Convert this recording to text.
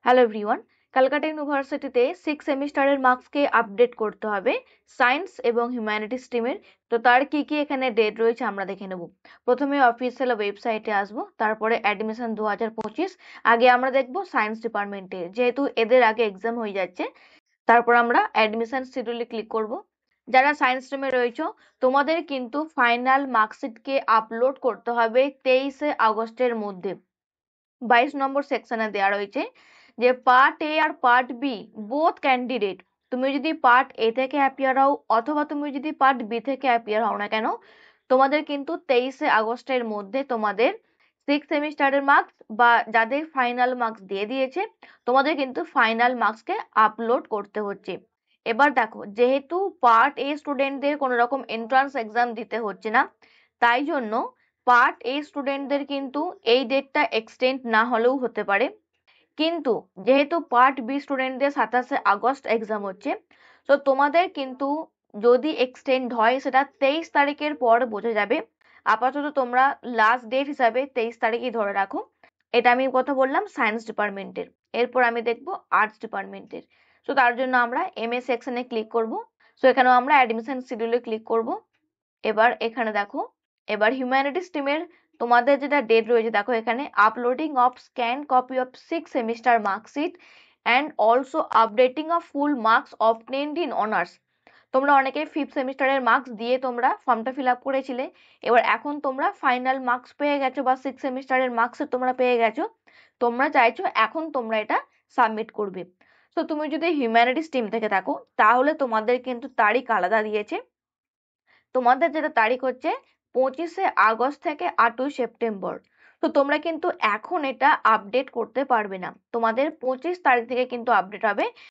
Hello everyone. Calcutta ইউনিভার্সিটিতে six সেমিস্টারের মার্কসকে update করতে হবে সায়েন্স এবং হিউম্যানিটিজ স্ট্রিমের। তো তার কি কি এখানে ডেট রয়েছে আমরা দেখে নেব। প্রথমে অফিসিয়াল ওয়েবসাইটে আসবো, তারপরে অ্যাডমিশন 2025। আগে আমরা দেখবো সায়েন্স ডিপার্টমেন্টে, যেহেতু এদের আগে এক্সাম হয়ে যাচ্ছে। তারপর আমরা অ্যাডমিশন শিডিউলে ক্লিক করব। যারা সায়েন্স স্ট্রিমে রয়েছে, তোমাদের কিন্তু ফাইনাল মার্কশিটকে আপলোড করতে হবে 23শে আগস্টের মধ্যে। 22 নম্বর সেকশনে দেওয়া রয়েছে যে পার্ট এ আর পার্ট বি বোথ ক্যান্ডিডেট, তুমি যদি পার্ট এ থেকে অ্যাপিয়ার হও অথবা তুমি যদি পার্ট বি থেকে অ্যাপিয়ার হও না কেন, তোমাদের কিন্তু 23শে আগস্টের মধ্যে তোমাদের সিক্স সেমিস্টারের মার্কস বা যাদের ফাইনাল মার্কস দিয়ে দিয়েছে, তোমাদের কিন্তু ফাইনাল মার্কসকে আপলোড করতে হচ্ছে। এবার দেখো, যেহেতু পার্ট এ স্টুডেন্টদের কোনো রকম এন্ট্রান্স এক্সাম দিতে হচ্ছে না, তাই জন্য পার্ট এ স্টুডেন্টদের কিন্তু এই ডেটটা এক্সটেন্ড না হলেও হতে পারে। কিন্তু যেহেতু পার্ট বি স্টুডেন্টদের 27শে আগস্ট এক্সাম হচ্ছে, তো তোমাদের কিন্তু যদি এক্সটেন্ড হয় সেটা 23 তারিখের পর বোঝা যাবে। আপাতত তোমরা লাস্ট ডেট হিসাবে 23 তারিখই ধরে রাখো। এটা আমি কথা বললাম সায়েন্স ডিপার্টমেন্টের। এরপর আমি দেখবো আর্টস ডিপার্টমেন্টের। তো তার জন্য আমরা এমএ সেকশনে ক্লিক করব। সো এখানেও আমরা অ্যাডমিশন শিডিউলে ক্লিক করব। এবার এখানে দেখো, এবার হিউম্যানিটিজ স্ট্রিমের তোমাদের যেটা ডেট রয়েছে, দেখো এখানে uploading of scan copy of six semester marksheet and also updating of full marks obtained in honours. তোমরা অনেকে ফিফথ সেমিস্টারের মার্কস দিয়ে তোমরা ফর্মটা ফিল আপ করেছিলে। এবার এখন তোমরা ফাইনাল মার্কস পেয়ে গেছো বা সিক্স সেমিস্টারের মার্কস তোমরা পেয়ে গেছো, তোমরা চাইছো এখন তোমরা এটা সাবমিট করবে। তো তুমি যদি হিউম্যানিটিজ টিম থেকে থাকো, তাহলে তোমাদের কিন্তু তারিখ আলাদা দিয়েছে। তোমাদের যেটা তারিখ হচ্ছে 25শে আগস্ট থেকে 8ই সেপ্টেম্বর। তো তোমরা কিন্তু এখন এটা আপডেট করতে পারবে না, তোমাদের 25 তারিখ থেকে কিন্তু আপডেট হবে।